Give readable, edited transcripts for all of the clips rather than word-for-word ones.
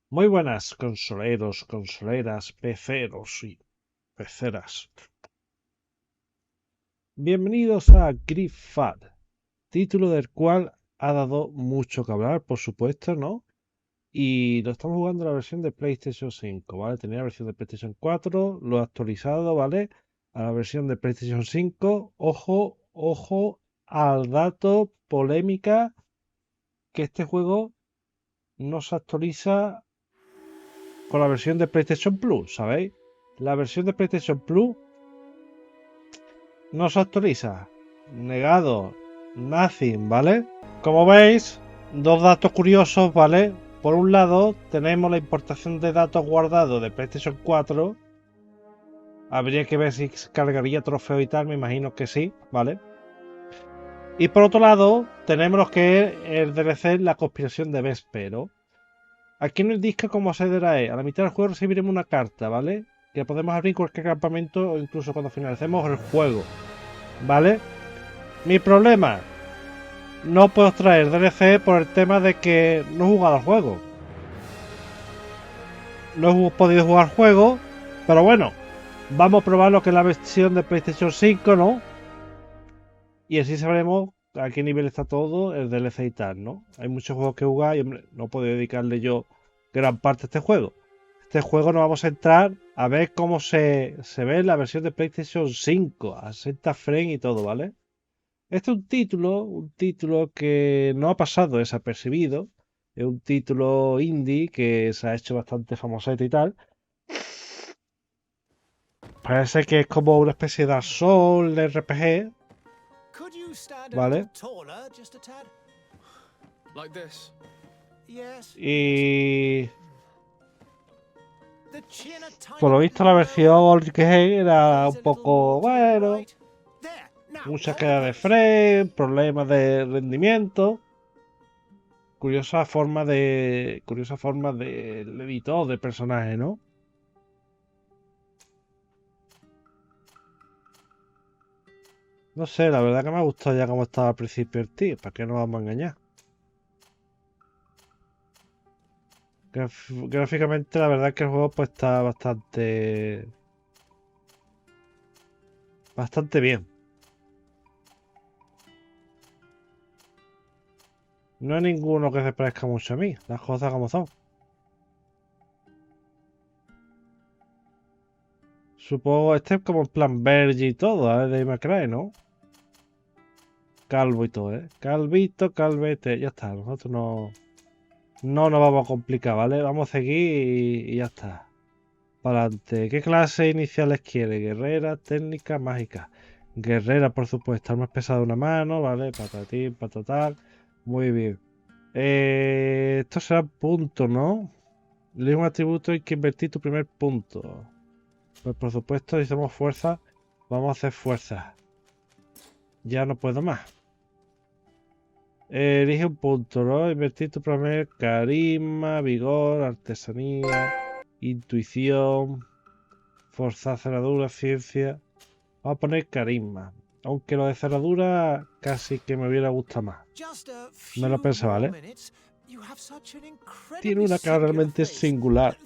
Muy buenas, consoleros, consoleras, peceros y peceras. Bienvenidos a GreedFall, título del cual ha dado mucho que hablar, por supuesto, ¿no? Y lo estamos jugando en la versión de PlayStation 5, ¿vale? Tenía la versión de PlayStation 4, lo he actualizado, ¿vale? A la versión de PlayStation 5. Ojo, ojo al dato, polémica, que este juego no se actualiza con la versión de PlayStation Plus, ¿sabéis? La versión de PlayStation Plus no se actualiza. Negado. Nothing, ¿vale? Como veis, dos datos curiosos, ¿vale? Por un lado, tenemos la importación de datos guardados de PlayStation 4. Habría que ver si cargaría trofeo y tal, me imagino que sí, ¿vale? Y por otro lado, tenemos lo que es el DLC La Conspiración de Vespe, ¿no? Aquí en el disco, como acceder a él, a la mitad del juego recibiremos una carta, ¿vale? Que podemos abrir cualquier campamento o incluso cuando finalicemos el juego, ¿vale? Mi problema, no puedo traer DLC por el tema de que no he jugado al juego. No he podido jugar al juego, pero bueno, vamos a probar lo que es la versión de PlayStation 5, ¿no? Y así sabremos a qué nivel está todo el DLC y tal, ¿no? Hay muchos juegos que jugar y hombre, no puedo dedicarle yo gran parte a este juego. Este juego nos vamos a entrar a ver cómo se ve la versión de PlayStation 5, a 60 frames y todo, ¿vale? Este es un título que no ha pasado desapercibido. Es un título indie que se ha hecho bastante famosete y tal. Parece que es como una especie de Dark Souls de RPG, ¿vale? Y por lo visto la versión que era un poco, bueno, mucha queda de frame, problemas de rendimiento. Curiosa forma del editor de personaje, ¿no? No sé, la verdad que me ha gustado ya como estaba al principio el tío, ¿para qué nos vamos a engañar? Gráficamente la verdad que el juego pues está bastante bien. No hay ninguno que se parezca mucho a mí, las cosas como son. Supongo este es como en plan Verge y todo, de Macrae, ¿no? Calvo y todo, ¿eh? Calvito, calvete, ya está, nosotros no nos vamos a complicar, ¿vale? Vamos a seguir y ya está. Para adelante. ¿Qué clase iniciales quiere? Guerrera, técnica, mágica. Guerrera, por supuesto, más pesada de una mano, ¿vale? Patatín, patatal. Muy bien. Esto será punto, ¿no? Elige un atributo y que invertir tu primer punto. Pues por supuesto, si somos fuerza, vamos a hacer fuerza. Ya no puedo más. Elige un punto, ¿no? Invertir tu primer carisma, vigor, artesanía, intuición, fuerza, cerradura, ciencia. Vamos a poner carisma. Aunque lo de cerradura casi que me hubiera gustado más. Me lo pensaba, ¿vale? Tiene una cara realmente singular.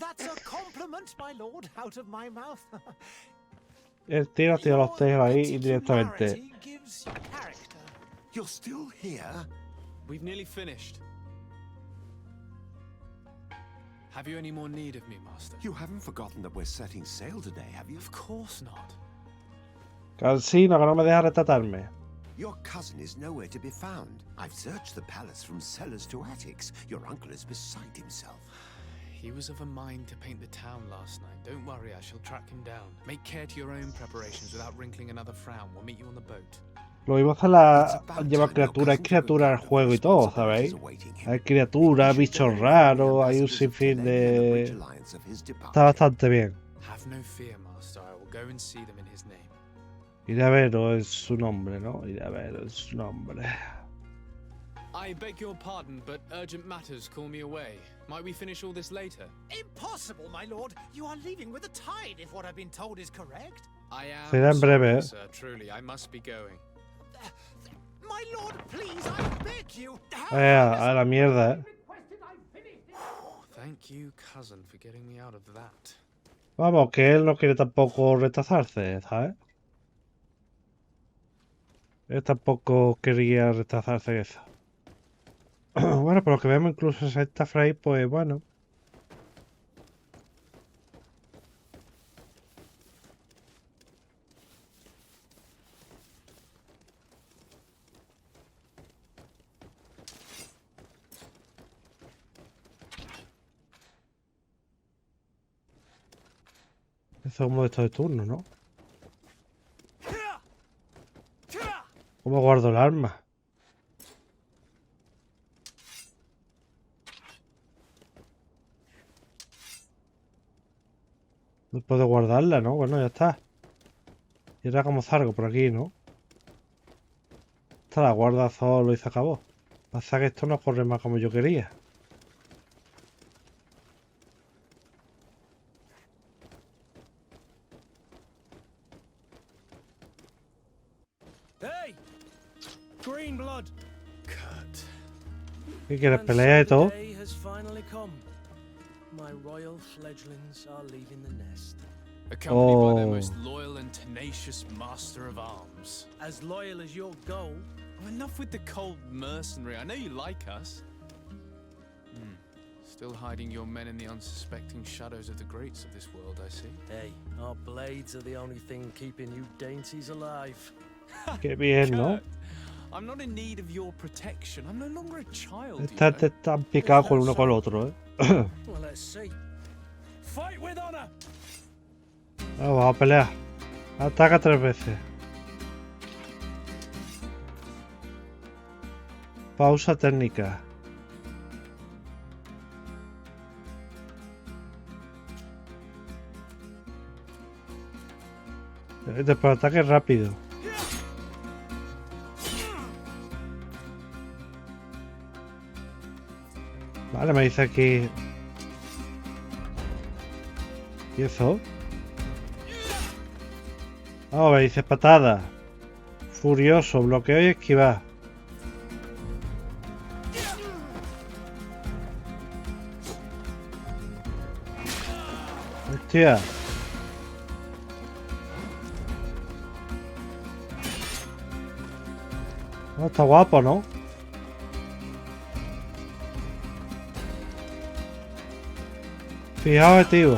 El tío tira los tejos ahí indirectamente. You're still here? We've nearly finished. Have you any more need of me, Master? You haven't forgotten that we're setting sail today, have you? Of course not. Cansino, que no me deja retratarme. Your cousin is nowhere to be found. I've searched the palace from cellars to attics. Your uncle is beside himself. He was of a mind to paint the town last night. Don't worry, I shall track him down. Make care to your own preparations without wrinkling another frown. We'll meet you on the boat. Lo mismo hace la... lleva criaturas, hay criaturas al juego y todo, ¿sabéis? Hay criaturas, bichos raros, hay un sinfín de... Está bastante bien. Have no fear, Master. I will go and see them in his name. Iré a verlo en su nombre, ¿no? Iré a verlo en su nombre. I beg your pardon, but urgent matters call me away. Might we finish all this later? Impossible, my lord. You are leaving with the tide, if what I've been told is correct. I am Será en breve, sorry, sir. Truly, I must be going. My lord, please, I beg you. A la mierda, Thank you, cousin, for getting me out of that. Vamos, que él no quiere tampoco retrasarse, ¿sabes? Él tampoco quería retrasarse eso. Bueno, por lo que vemos, incluso 60 frames, pues bueno. Eso es como esto de turno, ¿no? ¿Cómo guardo el arma? No puedo guardarla, ¿no? Bueno, ya está. Y ahora como salgo por aquí, ¿no? Esta la guarda solo y se acabó. Pasa que esto no corre más como yo quería. Hey! Green blood! Kurt. ¿Qué quieres? And ¿Pelea y so the todo? day has finally come. My royal fledglings are leaving the nest. Accompanied by their Oh. most loyal and tenacious master of arms. As loyal as your goal. Oh, enough with the cold mercenary. I know you like us. Still hiding your men in the unsuspecting shadows of the greats of this world, I see. Hey, our blades are the only thing keeping you dainties alive. Qué bien, ¿no? Kurt, I'm not in need of your protection. I'm no longer a child, you Están know. tan picados con uno con el otro, ¿eh? Well, let's see. Fight with honor! Vamos a pelear. Ataca 3 veces. Pausa técnica. Pero ataque rápido. Vale, me dice aquí. ¿Y eso? Oh, me dice patada. Furioso, bloqueo y esquivar. Hostia. Oh, está guapo, ¿no? Fijaos, tío.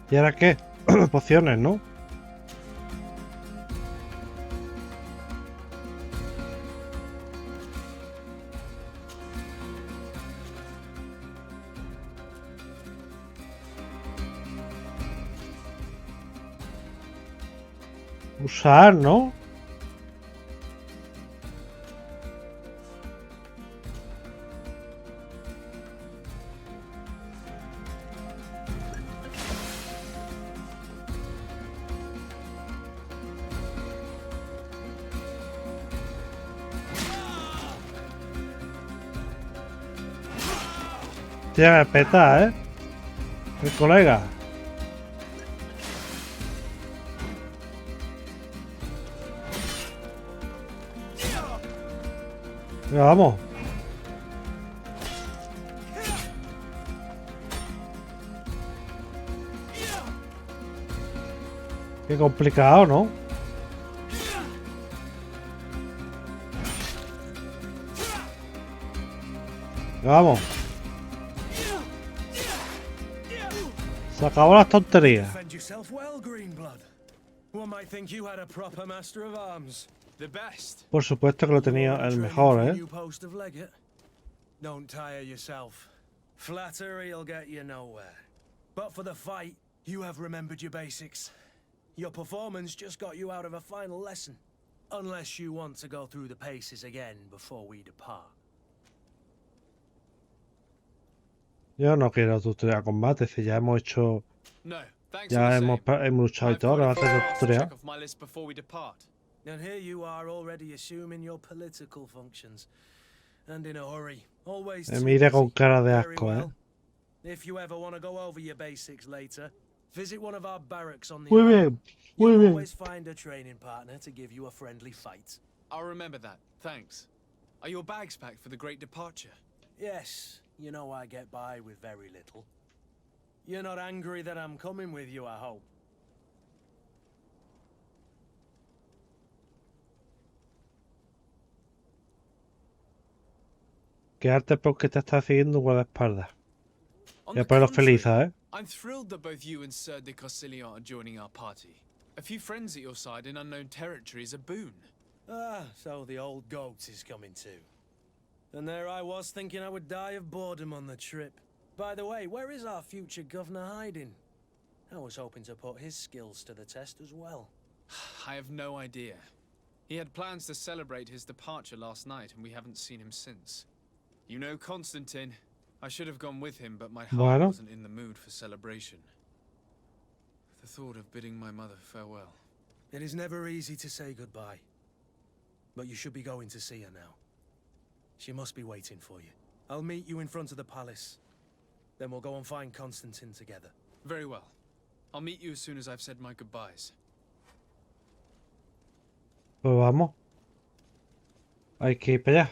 ¿Y ahora qué? Pociones, ¿no? Usar, ¿no? Tía, me peta, ¿eh? El colega. Venga, vamos. Qué complicado, ¿no? Venga, vamos. Se acabó las tonterías. Defend yourself well, Greenblood. One might think you had a proper master of arms. The best. Por supuesto que lo tenía el mejor, ¿eh? New post of legate. Don't tire yourself. Flattery'll get you nowhere. But for the fight, you have remembered your basics. Your performance just got you out of a final lesson. Unless you want to go through the paces again before we depart. Yo no quiero tutorial combate, si ya hemos hecho, No, thanks ya all the same. hemos luchado y I've todo, got ahora a hacer few el tasks to tutorial. check off my list before we depart. And here you are already assuming your political functions. And in a hurry. Always too Mira con busy. cara de Very asco, ¿eh? well. If you ever want to go over your basics later, visit one of our barracks on the Muy island. bien, muy You'll bien. always find a training partner to give you a friendly fight. I'll remember that. Thanks. Are your bags packed for the great departure? Yes, you know I get by with very little. You're not angry that I'm coming with you, I hope. Quedarte porque te está siguiendo un guardaespaldas. On Y the después los contrary, felices, ¿eh? I'm thrilled that both you and Sir de Cossillion are joining our party. A few friends at your side in unknown territory is a boon. Ah, so the old goat is coming too. And there I was thinking I would die of boredom on the trip. By the way, where is our future governor hiding? I was hoping to put his skills to the test as well. I have no idea. He had plans to celebrate his departure last night, and we haven't seen him since. You know Constantine. I should have gone with him, but my heart wasn't in the mood for celebration. The thought of bidding my mother farewell. It is never easy to say goodbye. But you should be going to see her now. She must be waiting for you. I'll meet you in front of the palace. Then we'll go and find Constantine together. Very well. I'll meet you as soon as I've said my goodbyes. Pues vamos. Hay que ir para allá.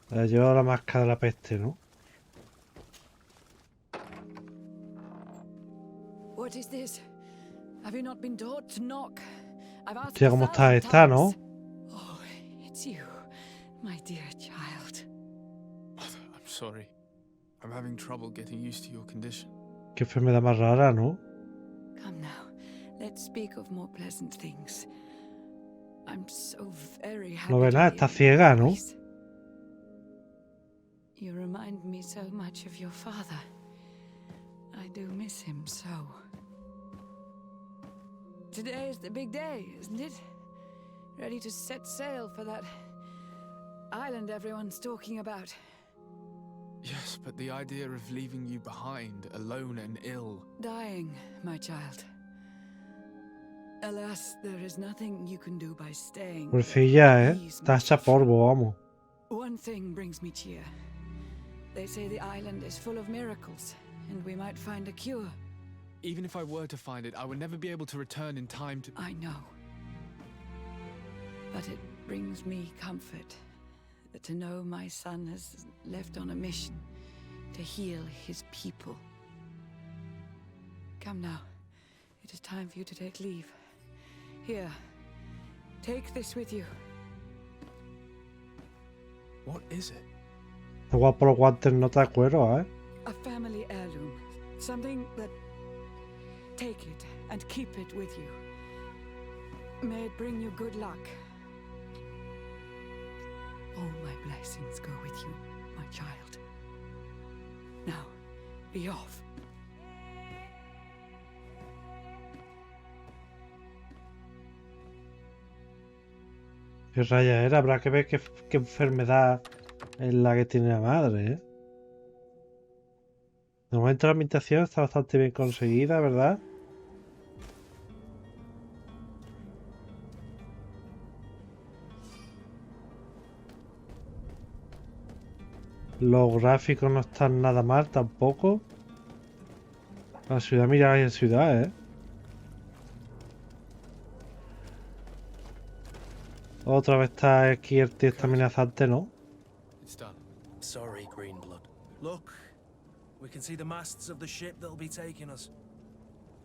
Le llevo la máscara de la peste, ¿no? What is this? Have you not been taught to knock? I've asked Hostia, a ¿cómo thousand está, no? times. Oh, it's you, my dear child. I'm sorry. I'm having trouble getting used to your condition. Qué enfermedad más rara, ¿no? Come now, let's speak of more pleasant things. I'm so very happy. No ve to nada, hear está your ciega, ¿no? voice. You remind me so much of your father. I do miss him so. Today is the big day, isn't it? Ready to set sail for that island everyone's talking about. Yes, but the idea of leaving you behind, alone and ill. Dying, my child. Alas, there is nothing you can do by staying. Porfilla, ¿eh? Ease Está my hecha suffering. polvo, vamos. One thing brings me cheer. They say the island is full of miracles, and we might find a cure. Even if I were to find it, I would never be able to return in time to... I know. But it brings me comfort to know my son has left on a mission to heal his people. Come now. It is time for you to take leave. Here. Take this with you. What is it? Qué guapo los guantes no te acuerdo, ¿eh? A family heirloom. Something that... Take it and keep it with you. May it bring you good luck. All my blessings go with you, my child. Now, be off. Qué raya era, habrá que ver qué enfermedad es la que tiene la madre, ¿eh? De momento la ambientación está bastante bien conseguida, ¿verdad? Los gráficos no están nada mal tampoco. La ciudad, mira, hay ciudad, ¿eh? Otra vez está aquí el tío este amenazante, ¿no? It's done. Sorry, Greenblood. Look, we can see the masts of the ship that'll be taking us.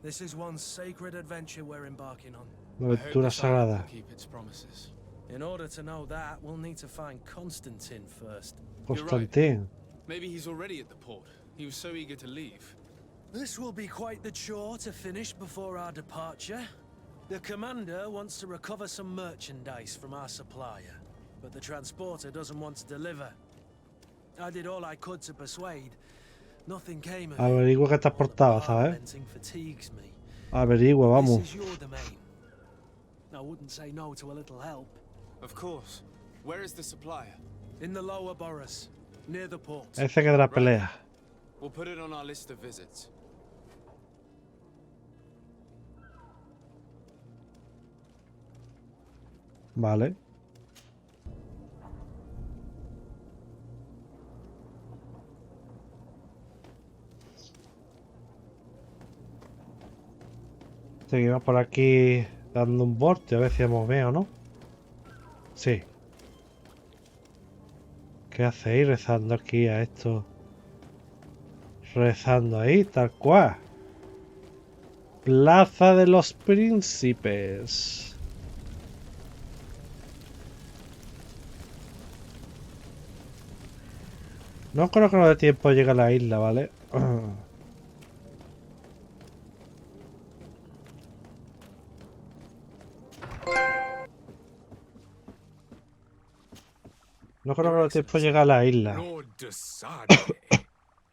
This is one sacred adventure we're embarking on. La I hope aventura this island sagrada. will keep its promises. In order to know that, we'll need to find Constantine first. Constantín. Maybe he's already at the port. He was so eager to leave. This will be quite the chore to finish before our departure. The commander wants to recover some merchandise from our supplier, but the transporter doesn't want to deliver. I did all I could to persuade. Nothing came of it. Averigua que te has portado, ¿sabes? Venting fatigues me. Averigua, vamos. This is your domain. I wouldn't say no to a little help. Of course. Where is the supplier? In the lower boroughs, near the port. Ese que de la pelea. We'll put it on our list of visits. Vale. Seguimos por aquí dando un volteo, a ver si hemos veo, ¿no? Sí. ¿Qué hacéis rezando aquí a esto? Rezando ahí, tal cual. Plaza de los Príncipes. No creo que no dé tiempo a llegar a la isla, ¿vale? No creo que no dé tiempo a llegar a la isla. Lord Desade,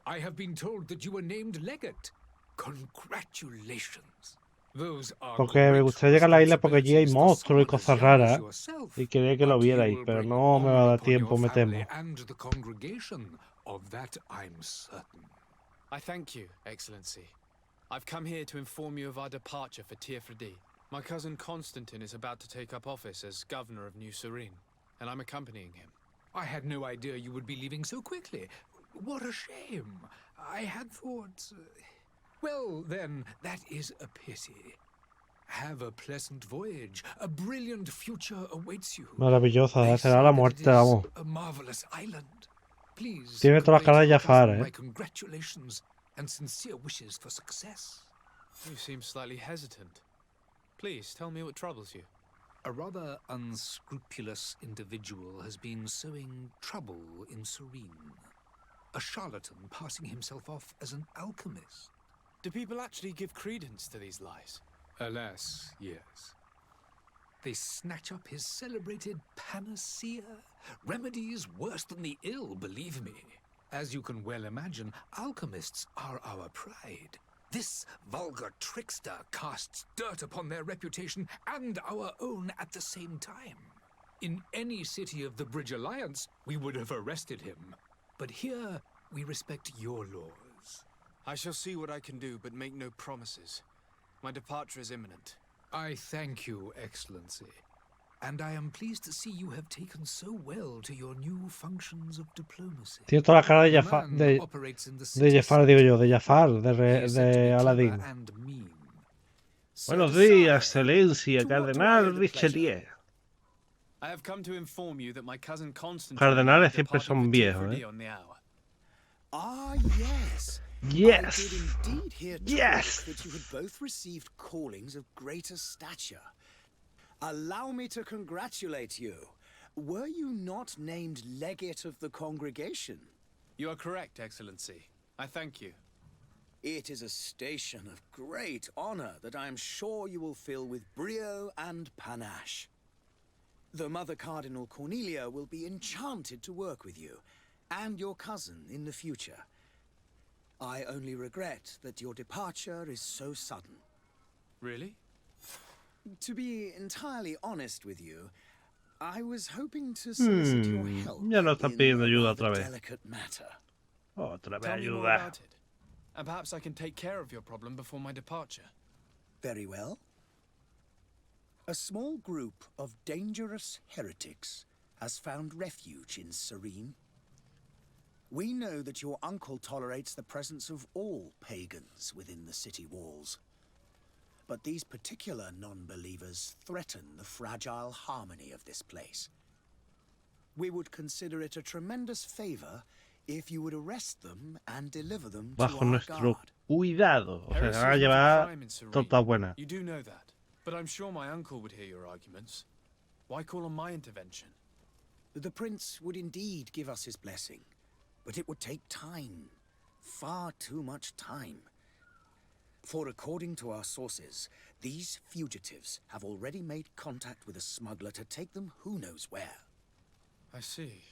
I have been told that you were named legate. Congratulations. Those are Porque me gustaría llegar a la isla porque allí hay monstruos y cosas raras. Y quería que lo vierais, pero no me va a dar tiempo, me temo. And the congregation, of that I'm certain. I thank you, Excellency. I've come here to inform you of our departure for Tiefredi. My cousin Constantine is about to take up office as governor of New Serene, and I'm accompanying him. I had no idea you would be leaving so quickly. What a shame. I had thought... Well, then, that is a pity. Have a pleasant voyage. A brilliant future awaits you. Maravillosa, será la muerte, vamos. A marvelous island. Please, Tiene toda la cara de Jafar, my congratulations and sincere wishes for success. You seem slightly hesitant. Please, tell me what troubles you. A rather unscrupulous individual has been sowing trouble in Serene. A charlatan passing himself off as an alchemist. Do people actually give credence to these lies? Alas, yes. They snatch up his celebrated panacea. Remedies worse than the ill, believe me. As you can well imagine, alchemists are our pride. This vulgar trickster casts dirt upon their reputation and our own at the same time. In any city of the Bridge Alliance, we would have arrested him. But here, we respect your laws. I shall see what I can do, but make no promises. My departure is imminent. I thank you, Excellency. And I am pleased to see you have taken so well to your new functions of diplomacy. Tiene toda la cara de Jafar, de Jafar, digo yo, de Jafar, de Aladdin. Buenos días, Excelencia, Cardenal Richelieu. I have come to inform you that my cousin Constantine Cardenales siempre son viejos, ¿eh? Ah, yes. Yes. I did indeed hear Yes. that you had both received callings of greater stature. Allow me to congratulate you. Were you not named legate of the congregation? You are correct, Excellency. I thank you. It is a station of great honor that I am sure you will fill with brio and panache. The Mother Cardinal Cornelia will be enchanted to work with you, and your cousin in the future. I only regret that your departure is so sudden. Really? To be entirely honest with you, I was hoping to solicit your help Ya no está pidiendo in a ayuda otra rather vez. delicate matter. Otra vez Tell me more ayuda. about it. And perhaps I can take care of your problem before my departure. Very well. A small group of dangerous heretics has found refuge in Serene. We know that your uncle tolerates the presence of all pagans within the city walls. But these particular non-believers threaten the fragile harmony of this place. We would consider it a tremendous favor if you would arrest them and deliver them to Bajo our nuestro guard. cuidado. O sea, Heresy se van a is not a llevar crime in Serene. todas buenas. You do know that. But I'm sure my uncle would hear your arguments. Why call on my intervention? The prince would indeed give us his blessing, but it would take time. Far too much time. For according to our sources, these fugitives have already made contact with a smuggler to take them who knows where. I see.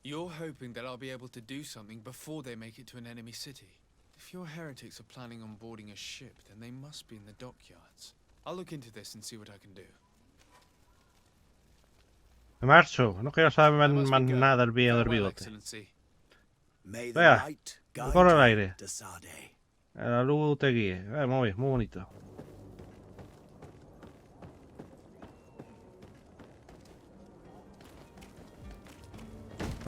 You're hoping that I'll be able to do something before they make it to an enemy city. If your heretics are planning on boarding a ship, then they must be in the dockyards. I'll look into this and see what I can do. Me marcho. No quiero saber I must más be going. nada del viejo del Farewell, bigote. Excellency. May the Vea, light guide corre al you, aire. Desade. La luz te guíe. Muy bien, muy bonito.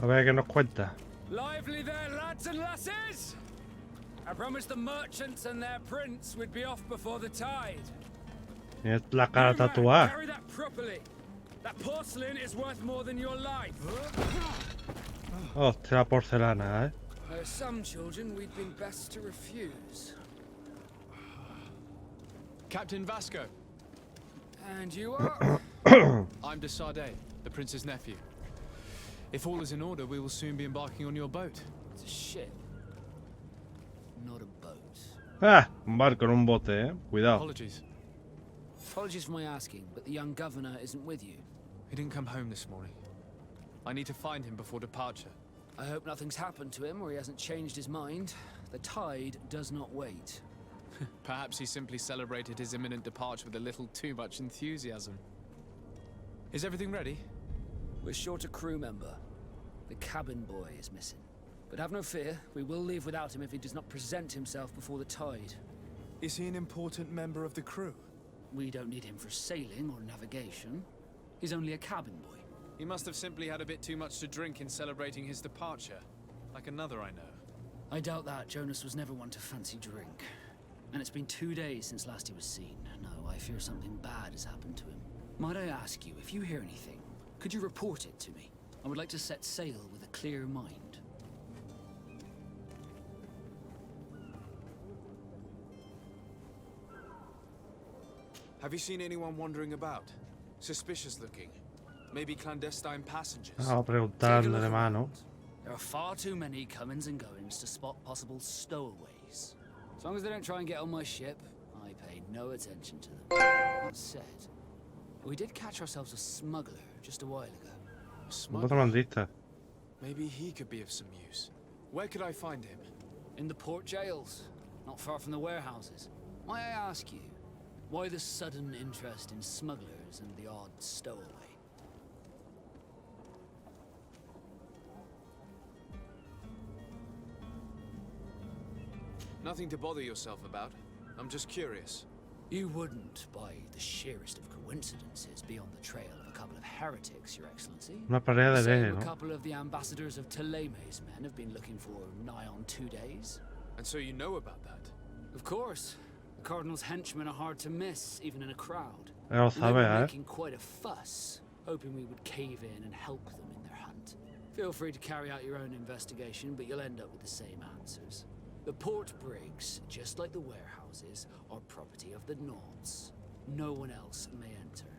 A ver qué nos cuenta. Lively there, lads and lasses! I promised the merchants and their prince we'd be off before the tide. Tienes la cara Young man, tatuada. carry that properly. That porcelain is worth more than your life. Hostia, porcelana, ¿eh? There are some children we'd been best to refuse. Captain Vasco. And you are? I'm de Sardet, the prince's nephew. If all is in order, we will soon be embarking on your boat. It's a ship, not a boat. Ah, un barco en un bote, ¿eh? Cuidado. Apologies. Apologies for my asking, but the young governor isn't with you. He didn't come home this morning. I need to find him before departure. I hope nothing's happened to him or he hasn't changed his mind. The tide does not wait. Perhaps he simply celebrated his imminent departure with a little too much enthusiasm. Is everything ready? We're short a crew member. The cabin boy is missing. But have no fear, we will leave without him if he does not present himself before the tide. Is he an important member of the crew? We don't need him for sailing or navigation. He's only a cabin boy. He must have simply had a bit too much to drink in celebrating his departure. Like another I know. I doubt that. Jonas was never one to fancy drink. And it's been 2 days since last he was seen. No, I fear something bad has happened to him. Might I ask you, if you hear anything, could you report it to me? I would like to set sail with a clear mind. Have you seen anyone wandering about? Suspicious looking. Maybe clandestine passengers. Vamos a preguntarle de mano. There are far too many comings and goings to spot possible stowaways. As long as they don't try and get on my ship, I pay no attention to them. That said, we did catch ourselves a smuggler just a while ago. Un contrabandista. Maybe he could be of some use. Where could I find him? In the port jails, not far from the warehouses. Might I ask you, why the sudden interest in smugglers and the odd stowaway? Nothing to bother yourself about. I'm just curious. You wouldn't, by the sheerest of coincidences, be on the trail of a couple of heretics, Your Excellency. Una pelea de Same ley, a ¿no? couple of the ambassadors of Ptolemy's men have been looking for nigh on 2 days. And so you know about that? Of course. The Cardinal's henchmen are hard to miss, even in a crowd. Ya lo And they sabe, were ¿eh? making quite a fuss, hoping we would cave in and help them in their hunt. Feel free to carry out your own investigation, but you'll end up with the same answers. The port brigs, just like the warehouses, are property of the Nords. No one else may enter.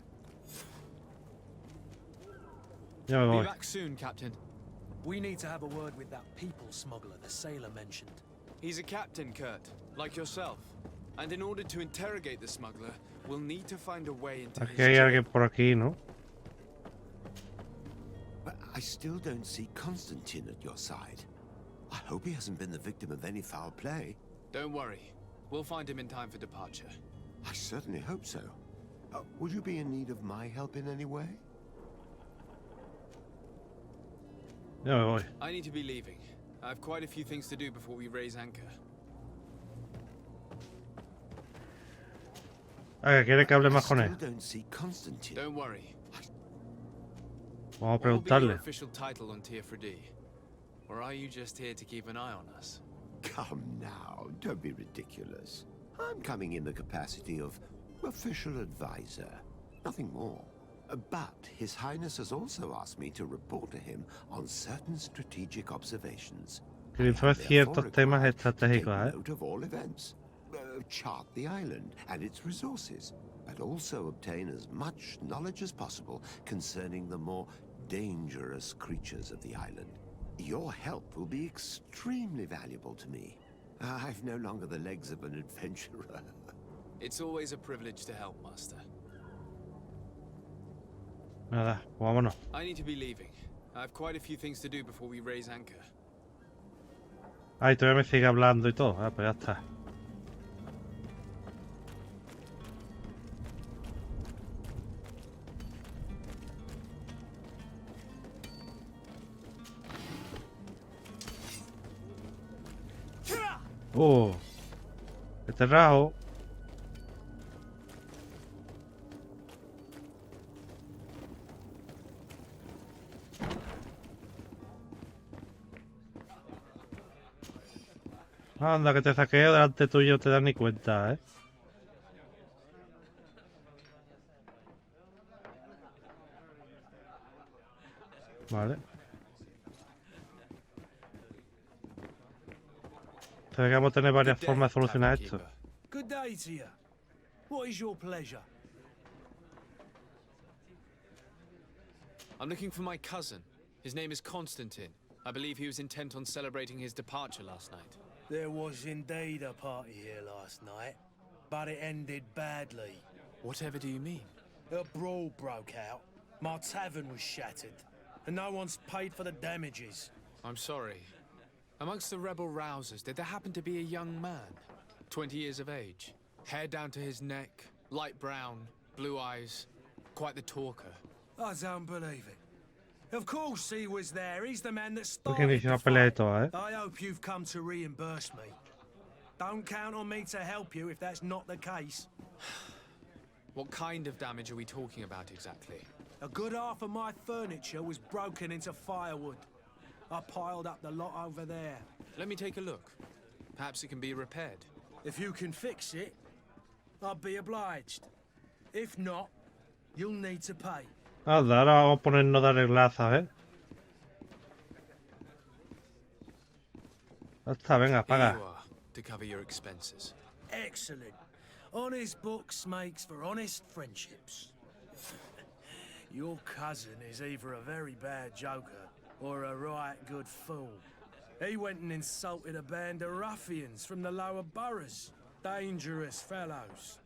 Ya me Be voy. back soon, Captain. We need to have a word with that people smuggler the sailor mentioned. He's a captain, Kurt, like yourself. And in order to interrogate the smuggler, we'll need to find a way into Aquí his hay jail. alguien por aquí, ¿no? But I still don't see Constantine at your side. I hope he hasn't been the victim of any foul play. Don't worry. We'll find him in time for departure. I certainly hope so. Would you be in need of my help in any way? Ya me voy. I need to be leaving. I have quite a few things to do before we raise anchor. Ah, que quiere que hable más con I él. still don't see Constantine. Don't worry. Vamos a What will be your preguntarle. official title on Tier Or are you just here to keep an eye on us? Come now, don't be ridiculous. I'm coming in the capacity of official advisor, nothing more. But His Highness has also asked me to report to him on certain strategic observations. Que le fue ciertos temas estratégicos, ¿eh? Note of all events, chart the island and its resources, but also obtain as much knowledge as possible concerning the more dangerous creatures of the island. Your help will be extremely valuable to me. I've no longer the legs of an adventurer. It's always a privilege to help, Master. Nada, pues vámonos. I need to be leaving. I have quite a few things to do before we raise anchor. Ay, todavía me sigue hablando y todo. Ah, pues ya está. Oh, este rajo. Anda, que te saqueo delante tuyo, no te das ni cuenta, ¿eh? Vale. Se ve que vamos a tener varias formas de solucionar esto. Good day to you. What is your pleasure? I'm looking for my cousin. His name is Constantine. I believe he was intent on celebrating his departure last night. There was indeed a party here last night, but it ended badly. Whatever do you mean? A brawl broke out. My tavern was shattered, and no one's paid for the damages. I'm sorry. Amongst the rebel rousers, did there happen to be a young man? 20 years of age. Hair down to his neck, light brown, blue eyes. Quite the talker. I don't believe it. Of course he was there. He's the man that Porque started inició the una pelea y fight. todo, ¿eh? I hope you've come to reimburse me. Don't count on me to help you if that's not the case. What kind of damage are we talking about exactly? A good half of my furniture was broken into firewood. I piled up the lot over there. Let me take a look. Perhaps it can be repaired. If you can fix it, I'll be obliged. If not, you'll need to pay. Anda, ahora vamos a ponernos de arreglar, ¿sabes? Está, venga, Here paga. you are, to cover your expenses. Excellent. Honest books makes for honest friendships. Your cousin is either a very bad joker or a right good fool. He went and insulted a band of ruffians from the lower boroughs. Dangerous fellows.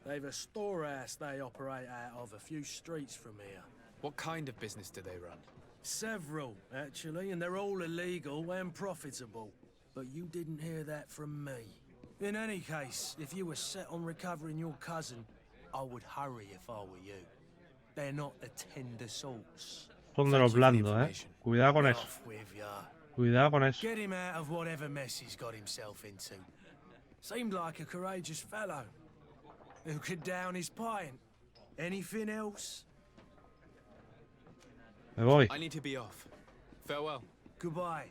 They've a storehouse they operate out of a few streets from here. What kind of business do they run? Several, actually, and they're all illegal and profitable. But you didn't hear that from me. In any case, if you were set on recovering your cousin, I would hurry if I were you. They're not the tender sorts. Son de los blandos, ¿eh? Cuidado con eso. Off with ya. Cuidado con eso. Get him out of whatever mess he's got himself into. Seemed like a courageous fellow who could down his pint. Anything else? Me voy. I need to be off. Farewell. Goodbye.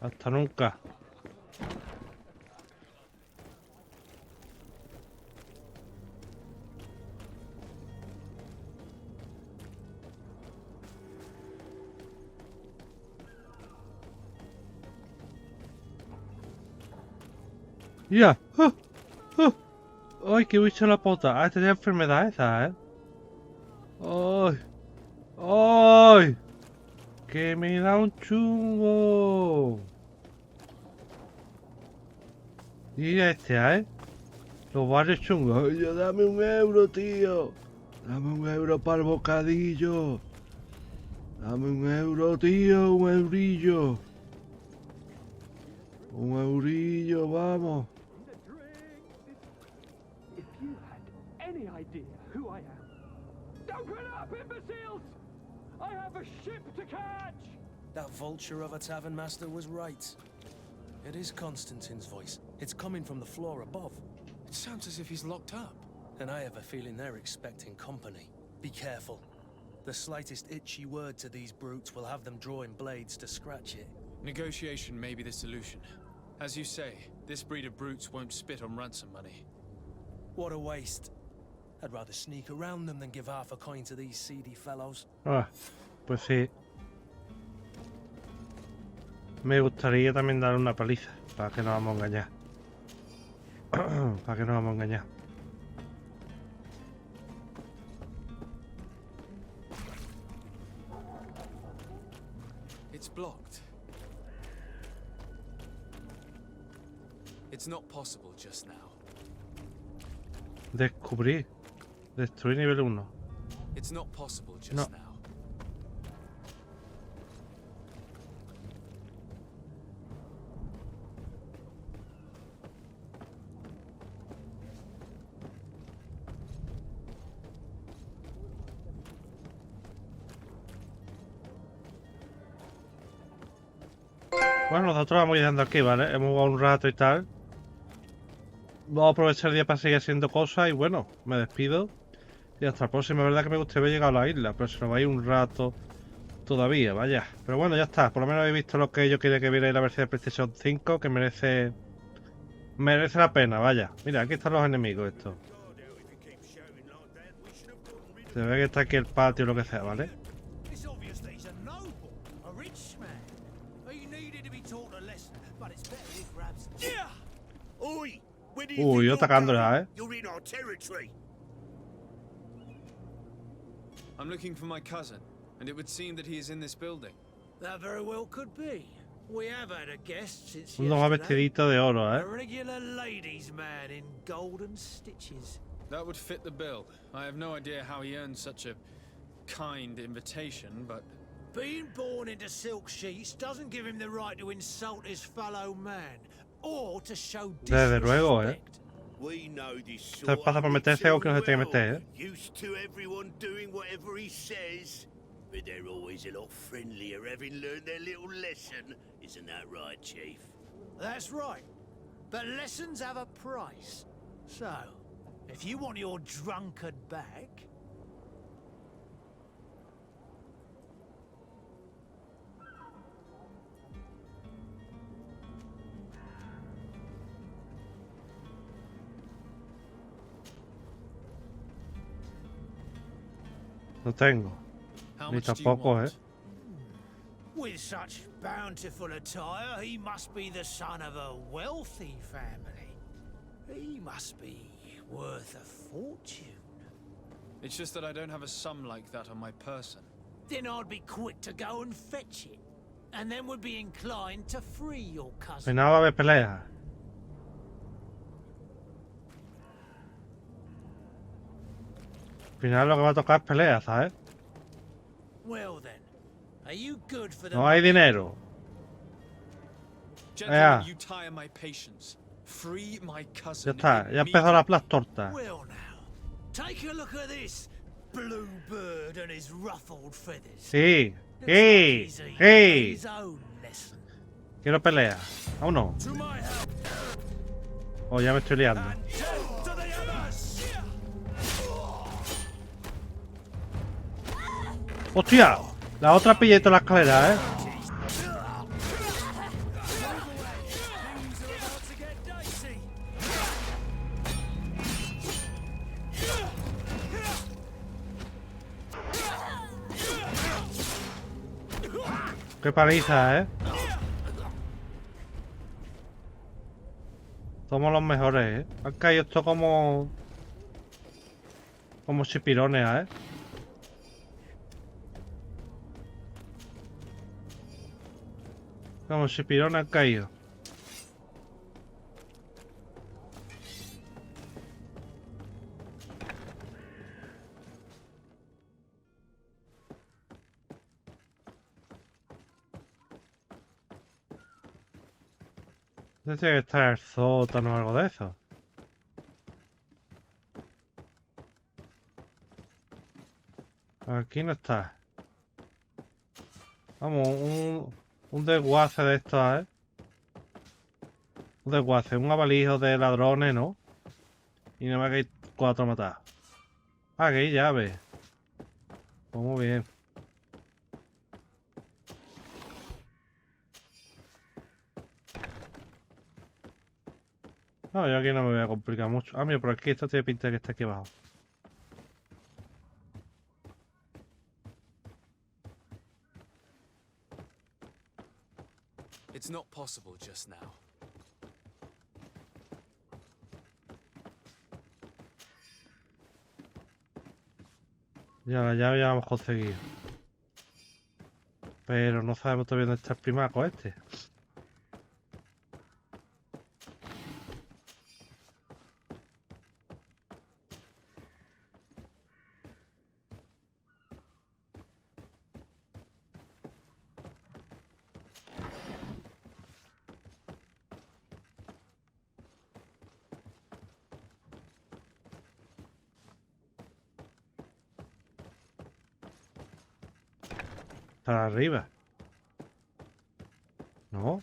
Hasta nunca. ¡Ya! ¡Ah! ¡Ah! ¡Ay, qué bicho la pota! Ah, tenía enfermedad esa, ¿eh? ¡Ay! ¡Ay! ¡Que me da un chungo! Mira este, ¿eh? Los barrios chungos. ¡Ay, ya dame un euro, tío! ¡Dame un euro para el bocadillo! ¡Dame un euro, tío! ¡Un eurillo! ¡Un eurillo, vamos! Any idea who I am? Open up, imbeciles! I have a ship to catch! That vulture of a tavern master was right. It is Constantine's voice. It's coming from the floor above. It sounds as if he's locked up. And I have a feeling they're expecting company. Be careful. The slightest itchy word to these brutes will have them drawing blades to scratch it. Negotiation may be the solution. As you say, this breed of brutes won't spit on ransom money. What a waste. I'd rather sneak around them than give half a coin to these seedy fellows. Ah, pues sí. Me gustaría también dar una paliza, para que no vamos a engañar. Para que no vamos a engañar. It's blocked. It's not possible just now. Descubrir. Destruir nivel 1. It's not possible just No. now. Bueno, nosotros vamos yendo aquí, ¿vale? Hemos jugado un rato y tal. Vamos a aprovechar el día para seguir haciendo cosas y bueno, me despido. Y hasta la próxima. Es verdad que me gustaría haber llegado a la isla, pero si nos va a ir un rato todavía, vaya. Pero bueno, ya está. Por lo menos he visto lo que yo quería que viera en la versión de PlayStation 5, que merece la pena, vaya. Mira, aquí están los enemigos estos. Se ve que está aquí el patio o lo que sea, ¿vale? Uy, yo atacándola, ¿eh? I'm looking for my cousin, and it would seem that he is in this building. That very well could be. We have had a guest since Uno va vestidito de oro, A ¿eh? regular ladies' man in golden stitches. That would fit the bill. I have no idea how he earned such a kind invitation, but... Being born into silk sheets doesn't give him the right to insult his fellow man, or to show Desde luego, ¿eh? disrespect. We know this Esto sort es para of meterse o que no se tiene que meter, ¿eh? Used to everyone doing whatever he says. But they're always a lot friendlier having learned their little lesson. Isn't that right, Chief? That's right. But lessons have a price. So, if you want your drunkard back... No tengo. How Ni much do you tampoco, ¿eh? want? With such bountiful attire, he must be the son of a wealthy family. He must be worth a fortune. It's just that I don't have a sum like that on my person. Then I'd be quick to go and fetch it. And then would be inclined to free your Al cousin. final va a haber pelea. Al final lo que va a tocar es pelea, ¿sabes? Well then, are you good for the... No hay dinero. Gentlemen, you tire my patience. Free my Ya cousin. está, ya empezó la las tortas. Well now, take a look at this blue bird and his ruffled feathers. Sí, Looks sí, like he's eager for sí. his own lesson. Quiero pelea. Aún no. To my help, O ya me estoy liando. and death to the others! ¡Hostia! La otra pilleta en la escalera, ¿eh? Things are about to get dicey. ¡Qué paliza, eh! Somos los mejores, ¿eh? Han caído esto como... Como chipirones, ¿eh? Como chipirones han caído. Tiene que estar el sótano o algo de eso. Aquí no está. Vamos, un desguace de estos, ¿eh? Un desguace, un abalijo de ladrones, ¿no? Y no me hagáis 4 matados. Ah, que hay llave. Pues muy bien. No, yo aquí no me voy a complicar mucho. Ah, mira, por aquí esto tiene pinta de que está aquí abajo. It's not possible just now. Ya la llave ya la hemos conseguido. Pero no sabemos todavía dónde está el primaco este. Para arriba. No.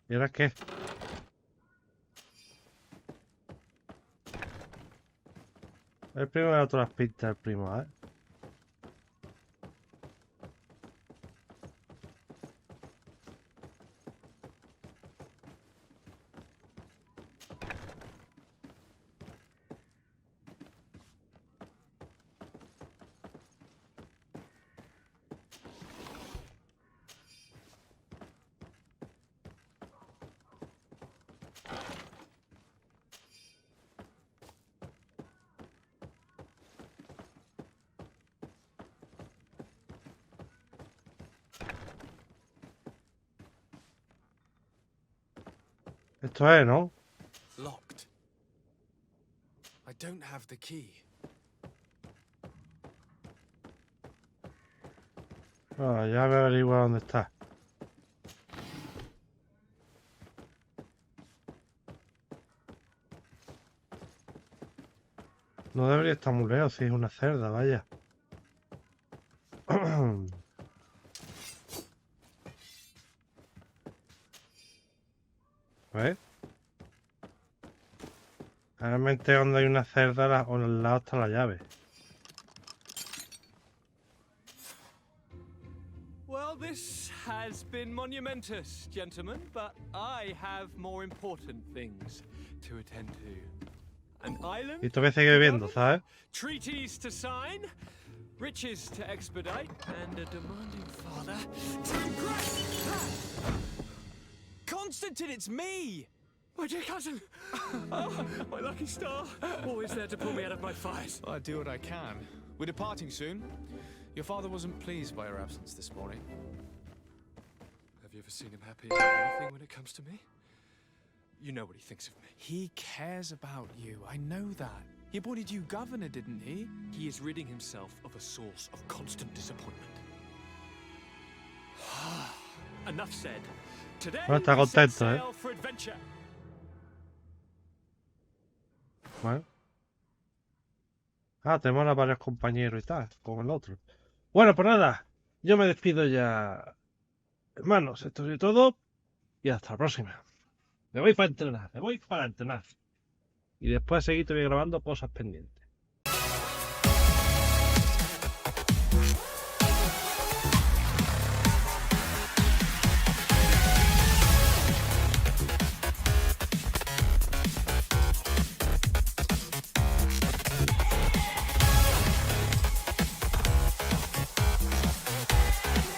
¿Y ahora qué? El primo de todas las pistas, el primo, ¿eh? Esto es, ¿no? Locked. I don't have the key. Ah, ya me averiguo dónde está. No debería estar muy lejos si es una cerda, vaya. ¿Ves? Realmente donde hay una cerda o al lado está la llave. Well, this has been monumentous, gentlemen, but I have more important things to attend to. An island Y todavía sigue viviendo, ¿sabes? treaties to sign, riches to expedite, and a demanding father to impress. Constantine, it's me! My dear cousin! Oh, my lucky star! Always there to pull me out of my fight. Well, I do what I can. We're departing soon. Your father wasn't pleased by your absence this morning. Have you ever seen him happy about anything when it comes to me? You know what he thinks of me. He cares about you. I know that. He appointed you governor, didn't he? He is ridding himself of a source of constant disappointment. Enough said. Today Bueno, está we set contento, ¿eh? sail for adventure. Bueno. Ah, tenemos a varios compañeros y tal, con el otro. Bueno, pues nada, yo me despido ya. Hermanos, esto es todo. Y hasta la próxima. Me voy para entrenar, me voy para entrenar. Y después seguir todavía grabando cosas pendientes.